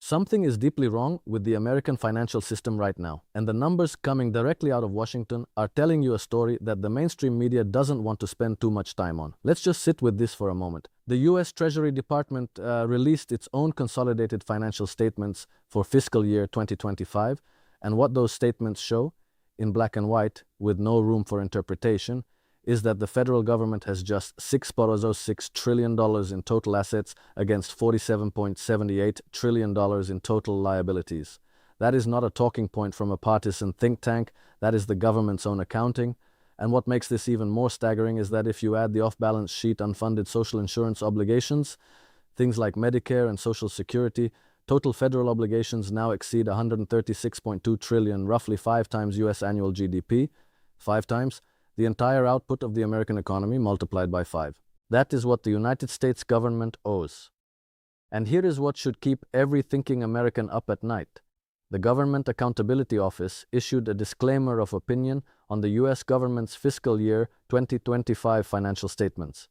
Something is deeply wrong with the American financial system right now, and the numbers coming directly out of Washington are telling you a story that the mainstream media doesn't want to spend too much time on. Let's just sit with this for a moment. The US Treasury Department released its own consolidated financial statements for fiscal year 2025, and what those statements show, in black and white, with no room for interpretation, is that the federal government has just $6.06 trillion in total assets against $47.78 trillion in total liabilities. That is not a talking point from a partisan think tank, that is the government's own accounting. And what makes this even more staggering is that if you add the off-balance sheet unfunded social insurance obligations, things like Medicare and Social Security, total federal obligations now exceed $136.2 trillion, roughly 5 times US annual GDP, 5 times the entire output of the American economy multiplied by 5. That is what the United States government owes. And here is what should keep every thinking American up at night. The Government Accountability Office issued a disclaimer of opinion on the US government's fiscal year 2025 financial statements.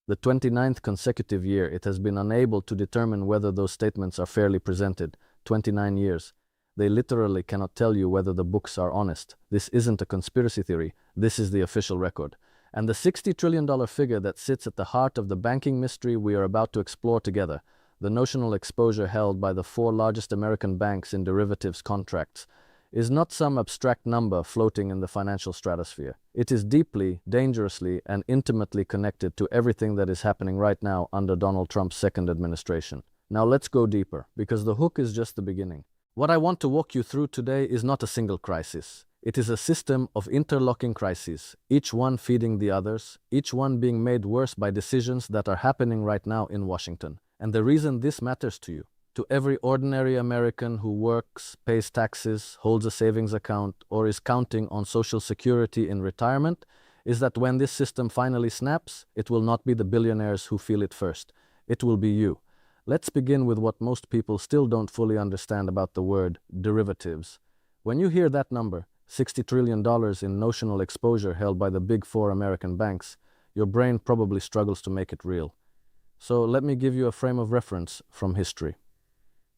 The 29th consecutive year it has been unable to determine whether those statements are fairly presented. 29 years. They literally cannot tell you whether the books are honest. This isn't a conspiracy theory. This is the official record. And the $60 trillion figure that sits at the heart of the banking mystery we are about to explore together, the notional exposure held by the 4 largest American banks in derivatives contracts, is not some abstract number floating in the financial stratosphere. It is deeply, dangerously, and intimately connected to everything that is happening right now under Donald Trump's second administration. Now let's go deeper, because the hook is just the beginning. What I want to walk you through today is not a single crisis. It is a system of interlocking crises, each one feeding the others, each one being made worse by decisions that are happening right now in Washington. And the reason this matters to you, to every ordinary American who works, pays taxes, holds a savings account, or is counting on Social Security in retirement, is that when this system finally snaps, it will not be the billionaires who feel it first. It will be you. Let's begin with what most people still don't fully understand about the word derivatives. When you hear that number, $60 trillion in notional exposure held by the big 4 American banks, your brain probably struggles to make it real. So let me give you a frame of reference from history.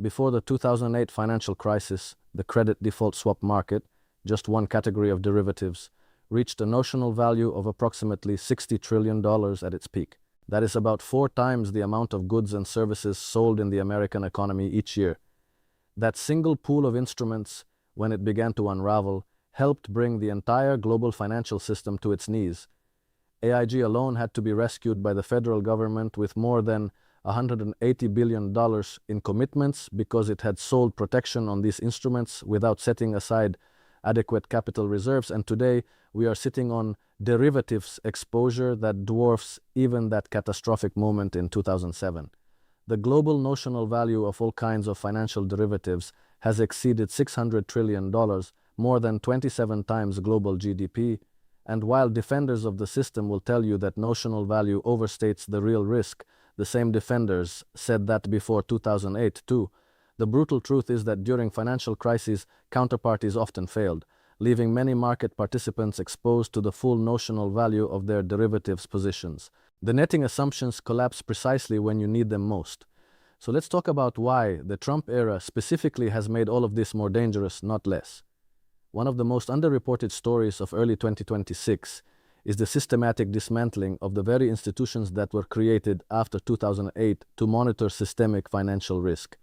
Before the 2008 financial crisis, the credit default swap market, just one category of derivatives, reached a notional value of approximately $60 trillion at its peak. That is about 4 times the amount of goods and services sold in the American economy each year. That single pool of instruments, when it began to unravel, helped bring the entire global financial system to its knees. AIG alone had to be rescued by the federal government with more than $180 billion in commitments because it had sold protection on these instruments without setting aside adequate capital reserves, and today we are sitting on derivatives exposure that dwarfs even that catastrophic moment in 2007. The global notional value of all kinds of financial derivatives has exceeded $600 trillion, more than 27 times global GDP, and while defenders of the system will tell you that notional value overstates the real risk, the same defenders said that before 2008 too. The brutal truth is that during financial crises, counterparties often failed, leaving many market participants exposed to the full notional value of their derivatives positions. The netting assumptions collapse precisely when you need them most. So let's talk about why the Trump era specifically has made all of this more dangerous, not less. One of the most underreported stories of early 2026 is the systematic dismantling of the very institutions that were created after 2008 to monitor systemic financial risk.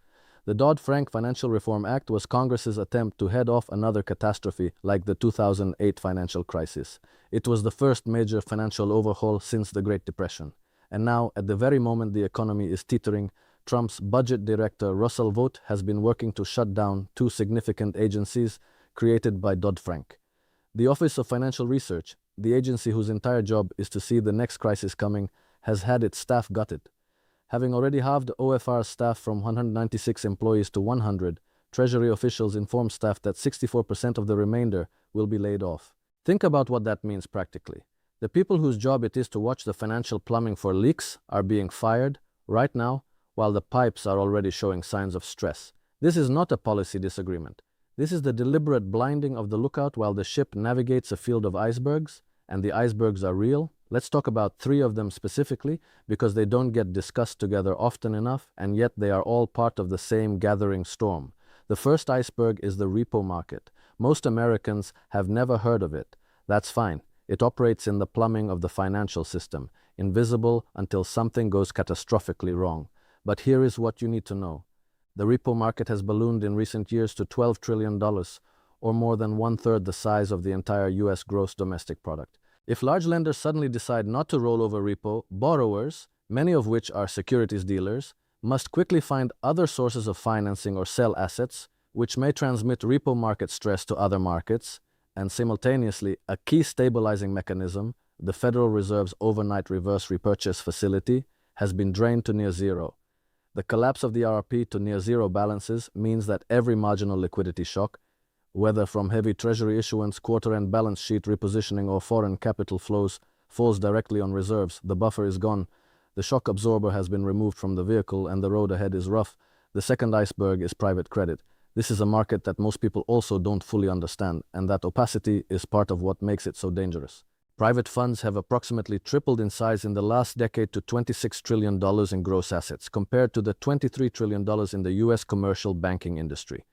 The Dodd-Frank Financial Reform Act was Congress's attempt to head off another catastrophe like the 2008 financial crisis. It was the first major financial overhaul since the Great Depression. And now, at the very moment the economy is teetering, Trump's budget director Russell Vought has been working to shut down 2 significant agencies created by Dodd-Frank. The Office of Financial Research, the agency whose entire job is to see the next crisis coming, has had its staff gutted. Having already halved OFR's staff from 196 employees to 100, Treasury officials informed staff that 64% of the remainder will be laid off. Think about what that means practically. The people whose job it is to watch the financial plumbing for leaks are being fired right now, while the pipes are already showing signs of stress. This is not a policy disagreement. This is the deliberate blinding of the lookout while the ship navigates a field of icebergs, and the icebergs are real, Let's talk about three of them specifically because they don't get discussed together often enough, and yet they are all part of the same gathering storm. The first iceberg is the repo market. Most Americans have never heard of it. That's fine. It operates in the plumbing of the financial system, invisible until something goes catastrophically wrong. But here is what you need to know. The repo market has ballooned in recent years to $12 trillion, or more than one-third the size of the entire US gross domestic product. If large lenders suddenly decide not to roll over repo, borrowers, many of which are securities dealers, must quickly find other sources of financing or sell assets, which may transmit repo market stress to other markets, and simultaneously, a key stabilizing mechanism, the Federal Reserve's overnight reverse repurchase facility, has been drained to near zero. The collapse of the RRP to near zero balances means that every marginal liquidity shock, whether from heavy treasury issuance, quarter-end balance sheet repositioning, or foreign capital flows, falls directly on reserves. The buffer is gone. The shock absorber has been removed from the vehicle and the road ahead is rough. The second iceberg is private credit. This is a market that most people also don't fully understand, and that opacity is part of what makes it so dangerous. Private funds have approximately tripled in size in the last decade to $26 trillion in gross assets, compared to the $23 trillion in the US commercial banking industry.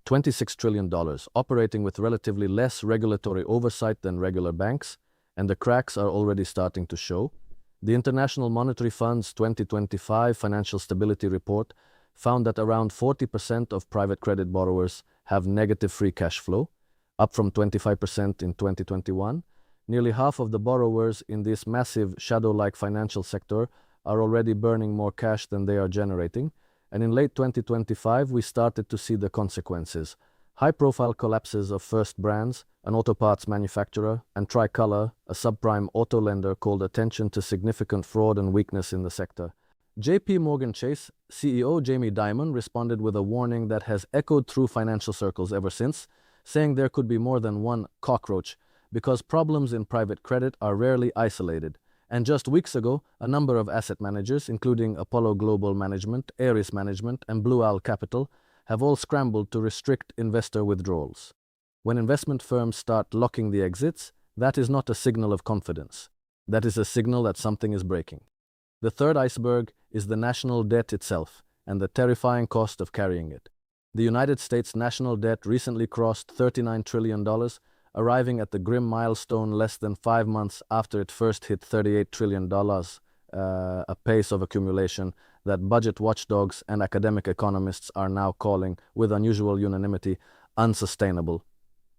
$26 trillion, operating with relatively less regulatory oversight than regular banks, and the cracks are already starting to show. The International Monetary Fund's 2025 Financial Stability Report found that around 40% of private credit borrowers have negative free cash flow, up from 25% in 2021. Nearly half of the borrowers in this massive shadow-like financial sector are already burning more cash than they are generating, and in late 2025 we started to see the consequences. High-profile collapses of First Brands, an auto parts manufacturer, and Tricolor, a subprime auto lender, called attention to significant fraud and weakness in the sector. JP Morgan Chase CEO Jamie Dimon responded with a warning that has echoed through financial circles ever since, saying there could be more than one cockroach because problems in private credit are rarely isolated. And just weeks ago, a number of asset managers, including Apollo Global Management, Ares Management, and Blue Owl Capital, have all scrambled to restrict investor withdrawals. When investment firms start locking the exits, that is not a signal of confidence. That is a signal that something is breaking. The third iceberg is the national debt itself and the terrifying cost of carrying it. The United States national debt recently crossed $39 trillion, arriving at the grim milestone less than 5 months after it first hit $38 trillion, a pace of accumulation that budget watchdogs and academic economists are now calling, with unusual unanimity, unsustainable.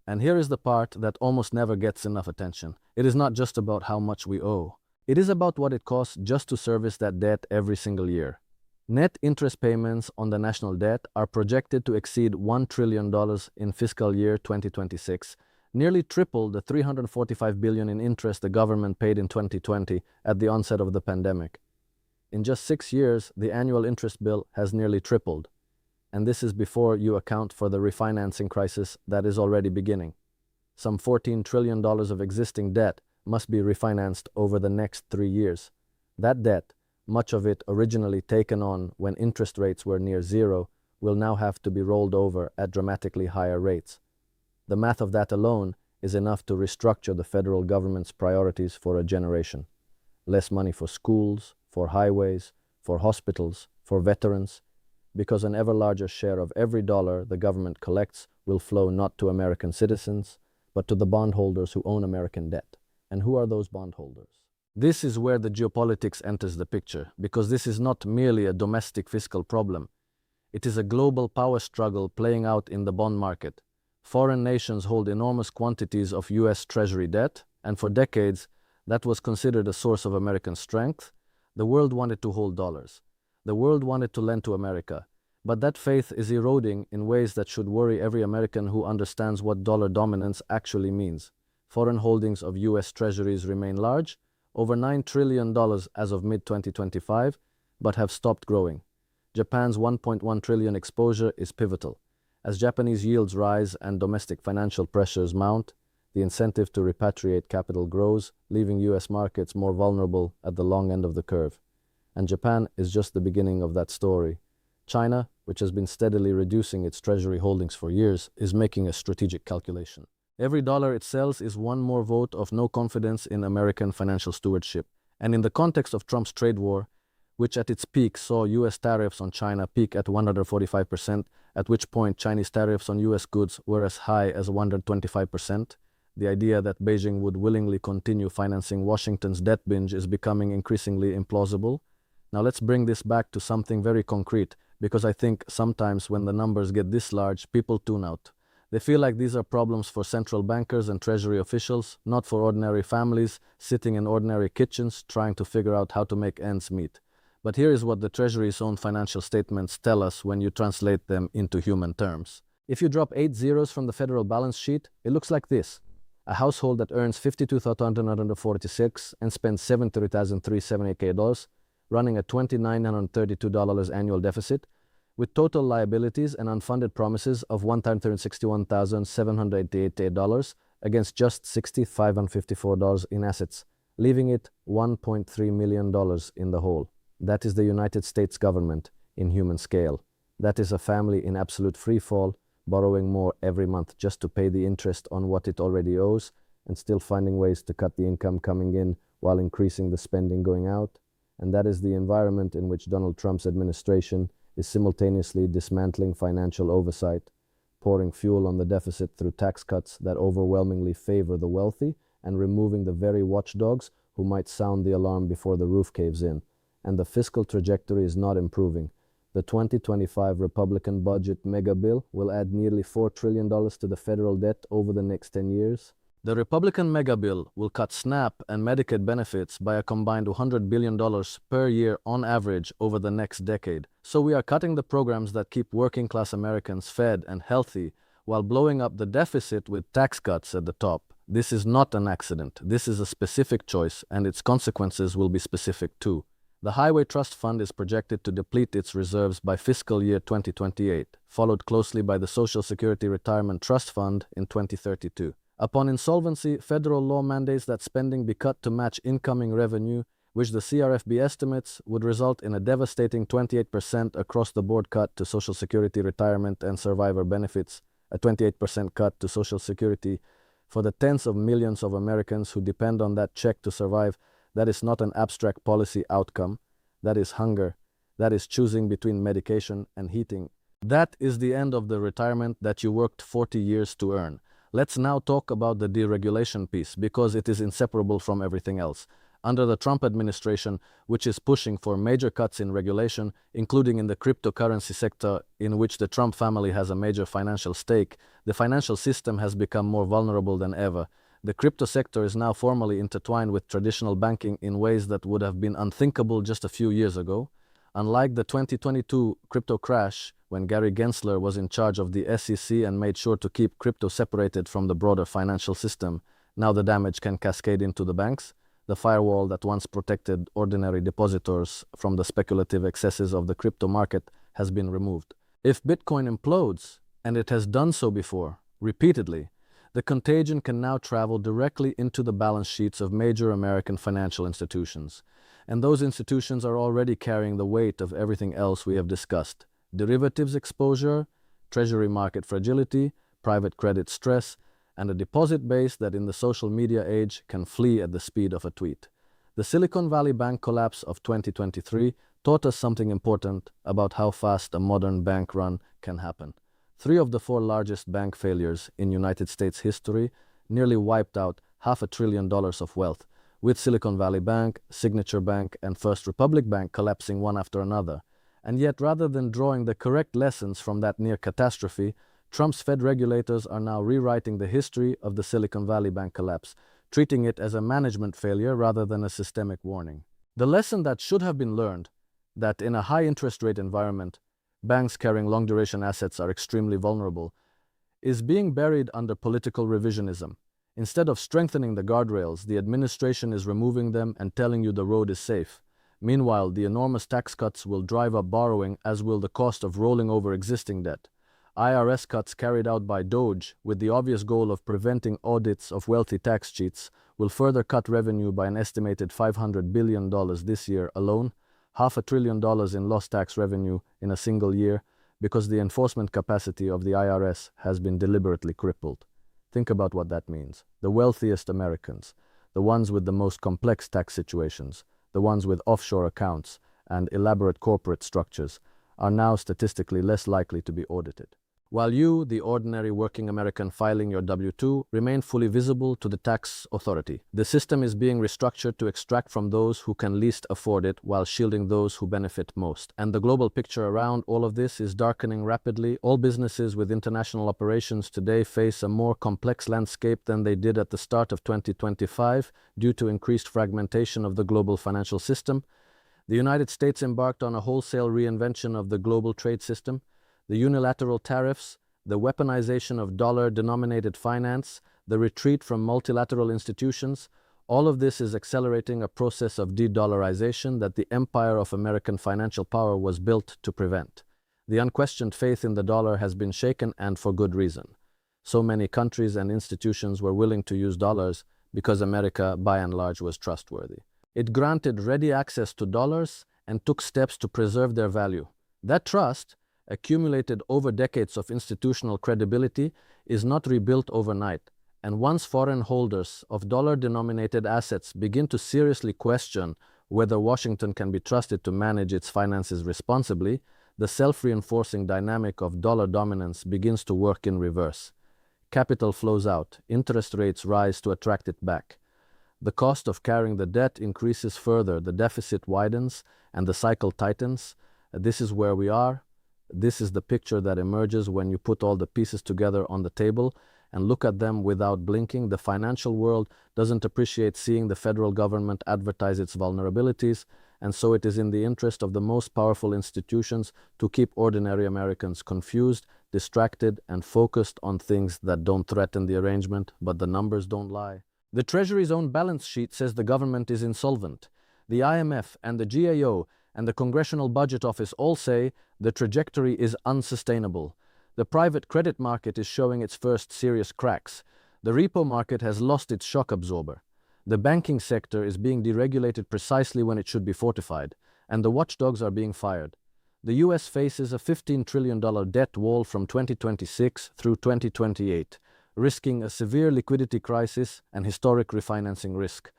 And here is the part that almost never gets enough attention. It is not just about how much we owe. It is about what it costs just to service that debt every single year. Net interest payments on the national debt are projected to exceed $1 trillion in fiscal year 2026, nearly triple the $345 billion in interest the government paid in 2020 at the onset of the pandemic. In just 6 years, the annual interest bill has nearly tripled, and this is before you account for the refinancing crisis that is already beginning. Some $14 trillion of existing debt must be refinanced over the next 3 years. That debt, much of it originally taken on when interest rates were near zero, will now have to be rolled over at dramatically higher rates. The math of that alone is enough to restructure the federal government's priorities for a generation. Less money for schools, for highways, for hospitals, for veterans, because an ever larger share of every dollar the government collects will flow not to American citizens, but to the bondholders who own American debt. And who are those bondholders? This is where the geopolitics enters the picture, because this is not merely a domestic fiscal problem. It is a global power struggle playing out in the bond market. Foreign nations hold enormous quantities of US Treasury debt, and for decades, that was considered a source of American strength. The world wanted to hold dollars. The world wanted to lend to America. But that faith is eroding in ways that should worry every American who understands what dollar dominance actually means. Foreign holdings of US Treasuries remain large, over $9 trillion as of mid-2025, but have stopped growing. Japan's $1.1 trillion exposure is pivotal. As Japanese yields rise and domestic financial pressures mount, the incentive to repatriate capital grows, leaving US markets more vulnerable at the long end of the curve. And Japan is just the beginning of that story. China, which has been steadily reducing its treasury holdings for years, is making a strategic calculation. Every dollar it sells is one more vote of no confidence in American financial stewardship. And in the context of Trump's trade war, which at its peak saw US tariffs on China peak at 145%, at which point Chinese tariffs on US goods were as high as 125%, the idea that Beijing would willingly continue financing Washington's debt binge is becoming increasingly implausible. Now let's bring this back to something very concrete, because I think sometimes when the numbers get this large, people tune out. They feel like these are problems for central bankers and treasury officials, not for ordinary families sitting in ordinary kitchens trying to figure out how to make ends meet. But here is what the Treasury's own financial statements tell us when you translate them into human terms. If you drop 8 zeros from the federal balance sheet, it looks like this. A household that earns $52,946 and spends $73,378, running a $2,932 annual deficit, with total liabilities and unfunded promises of $1,361,788 against just $60,554 in assets, leaving it $1.3 million in the hole. That is the United States government in human scale. That is a family in absolute free fall, borrowing more every month just to pay the interest on what it already owes and still finding ways to cut the income coming in while increasing the spending going out. And that is the environment in which Donald Trump's administration is simultaneously dismantling financial oversight, pouring fuel on the deficit through tax cuts that overwhelmingly favor the wealthy, and removing the very watchdogs who might sound the alarm before the roof caves in. And the fiscal trajectory is not improving. The 2025 Republican budget mega bill will add nearly $4 trillion to the federal debt over the next 10 years. The Republican mega bill will cut SNAP and Medicaid benefits by a combined $100 billion per year on average over the next decade. So we are cutting the programs that keep working-class Americans fed and healthy while blowing up the deficit with tax cuts at the top. This is not an accident. This is a specific choice, and its consequences will be specific too. The Highway Trust Fund is projected to deplete its reserves by fiscal year 2028, followed closely by the Social Security Retirement Trust Fund in 2032. Upon insolvency, federal law mandates that spending be cut to match incoming revenue, which the CRFB estimates would result in a devastating 28% across-the-board cut to Social Security retirement and survivor benefits, a 28% cut to Social Security for the tens of millions of Americans who depend on that check to survive. That is not an abstract policy outcome. That is hunger. That is choosing between medication and heating. That is the end of the retirement that you worked 40 years to earn. Let's now talk about the deregulation piece, because it is inseparable from everything else. Under the Trump administration, which is pushing for major cuts in regulation, including in the cryptocurrency sector in which the Trump family has a major financial stake, the financial system has become more vulnerable than ever. The crypto sector is now formally intertwined with traditional banking in ways that would have been unthinkable just a few years ago. Unlike the 2022 crypto crash, when Gary Gensler was in charge of the SEC and made sure to keep crypto separated from the broader financial system, now the damage can cascade into the banks. The firewall that once protected ordinary depositors from the speculative excesses of the crypto market has been removed. If Bitcoin implodes, and it has done so before, repeatedly, the contagion can now travel directly into the balance sheets of major American financial institutions. And those institutions are already carrying the weight of everything else we have discussed: derivatives exposure, treasury market fragility, private credit stress, and a deposit base that in the social media age can flee at the speed of a tweet. The Silicon Valley Bank collapse of 2023 taught us something important about how fast a modern bank run can happen. 3 of the 4 largest bank failures in United States history nearly wiped out $500 billion of wealth, with Silicon Valley Bank, Signature Bank, and First Republic Bank collapsing one after another. And yet, rather than drawing the correct lessons from that near catastrophe, Trump's Fed regulators are now rewriting the history of the Silicon Valley Bank collapse, treating it as a management failure rather than a systemic warning. The lesson that should have been learned, that in a high interest rate environment, banks carrying long-duration assets are extremely vulnerable, is being buried under political revisionism. Instead of strengthening the guardrails, the administration is removing them and telling you the road is safe. Meanwhile, the enormous tax cuts will drive up borrowing, as will the cost of rolling over existing debt. IRS cuts carried out by DOGE, with the obvious goal of preventing audits of wealthy tax cheats, will further cut revenue by an estimated $500 billion this year alone, $500 billion in lost tax revenue in a single year, because the enforcement capacity of the IRS has been deliberately crippled. Think about what that means. The wealthiest Americans, the ones with the most complex tax situations, the ones with offshore accounts and elaborate corporate structures, are now statistically less likely to be audited. While you, the ordinary working American filing your W-2, remain fully visible to the tax authority. The system is being restructured to extract from those who can least afford it while shielding those who benefit most. And the global picture around all of this is darkening rapidly. All businesses with international operations today face a more complex landscape than they did at the start of 2025 due to increased fragmentation of the global financial system. The United States embarked on a wholesale reinvention of the global trade system. The unilateral tariffs, the weaponization of dollar-denominated finance, the retreat from multilateral institutions, all of this is accelerating a process of de-dollarization that the empire of American financial power was built to prevent. The unquestioned faith in the dollar has been shaken, and for good reason. So many countries and institutions were willing to use dollars because America, by and large, was trustworthy. It granted ready access to dollars and took steps to preserve their value. That trust, accumulated over decades of institutional credibility, is not rebuilt overnight, and once foreign holders of dollar-denominated assets begin to seriously question whether Washington can be trusted to manage its finances responsibly, the self-reinforcing dynamic of dollar dominance begins to work in reverse. Capital flows out, interest rates rise to attract it back. The cost of carrying the debt increases further, the deficit widens, and the cycle tightens. This is where we are. This is the picture that emerges when you put all the pieces together on the table and look at them without blinking. The financial world doesn't appreciate seeing the federal government advertise its vulnerabilities, and so it is in the interest of the most powerful institutions to keep ordinary Americans confused, distracted, and focused on things that don't threaten the arrangement, but the numbers don't lie. The Treasury's own balance sheet says the government is insolvent. The IMF and the GAO and the Congressional Budget Office all say the trajectory is unsustainable. The private credit market is showing its first serious cracks. The repo market has lost its shock absorber. The banking sector is being deregulated precisely when it should be fortified, and the watchdogs are being fired. The US faces a $15 trillion debt wall from 2026 through 2028, risking a severe liquidity crisis and historic refinancing risk.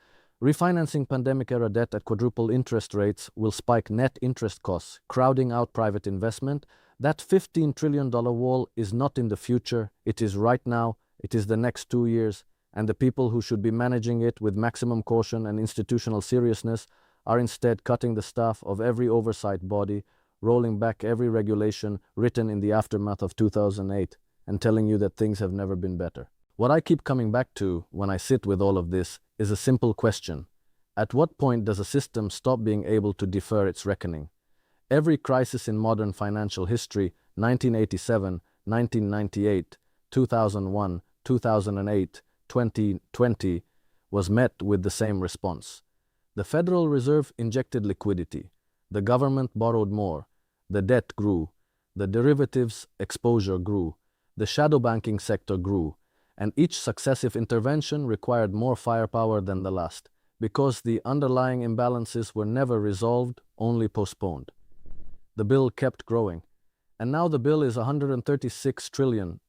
Refinancing pandemic-era debt at quadruple interest rates will spike net interest costs, crowding out private investment. That $15 trillion wall is not in the future, it is right now, it is the next 2 years, and the people who should be managing it with maximum caution and institutional seriousness are instead cutting the staff of every oversight body, rolling back every regulation written in the aftermath of 2008, and telling you that things have never been better. What I keep coming back to when I sit with all of this is a simple question. At what point does a system stop being able to defer its reckoning? Every crisis in modern financial history, 1987, 1998, 2001, 2008, 2020, was met with the same response. The Federal Reserve injected liquidity. The government borrowed more. The debt grew. The derivatives exposure grew. The shadow banking sector grew. And each successive intervention required more firepower than the last, because the underlying imbalances were never resolved, only postponed. The bill kept growing, and now the bill is $136 trillion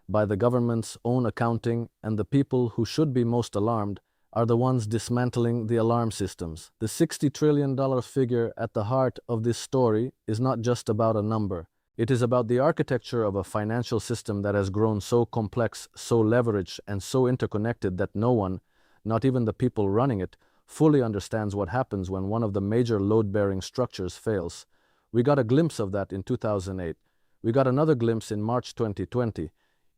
by the government's own accounting, and the people who should be most alarmed are the ones dismantling the alarm systems. The $60 trillion figure at the heart of this story is not just about a number. It is about the architecture of a financial system that has grown so complex, so leveraged, and so interconnected that no one, not even the people running it, fully understands what happens when one of the major load-bearing structures fails. We got a glimpse of that in 2008. We got another glimpse in March 2020.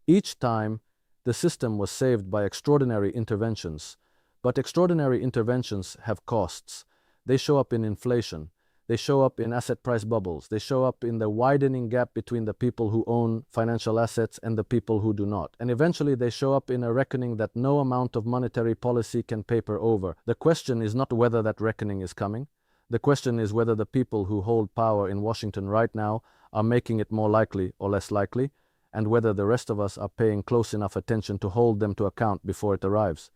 Each time, the system was saved by extraordinary interventions. But extraordinary interventions have costs. They show up in inflation. They show up in asset price bubbles. They show up in the widening gap between the people who own financial assets and the people who do not. And eventually they show up in a reckoning that no amount of monetary policy can paper over. The question is not whether that reckoning is coming. The question is whether the people who hold power in Washington right now are making it more likely or less likely, and whether the rest of us are paying close enough attention to hold them to account before it arrives.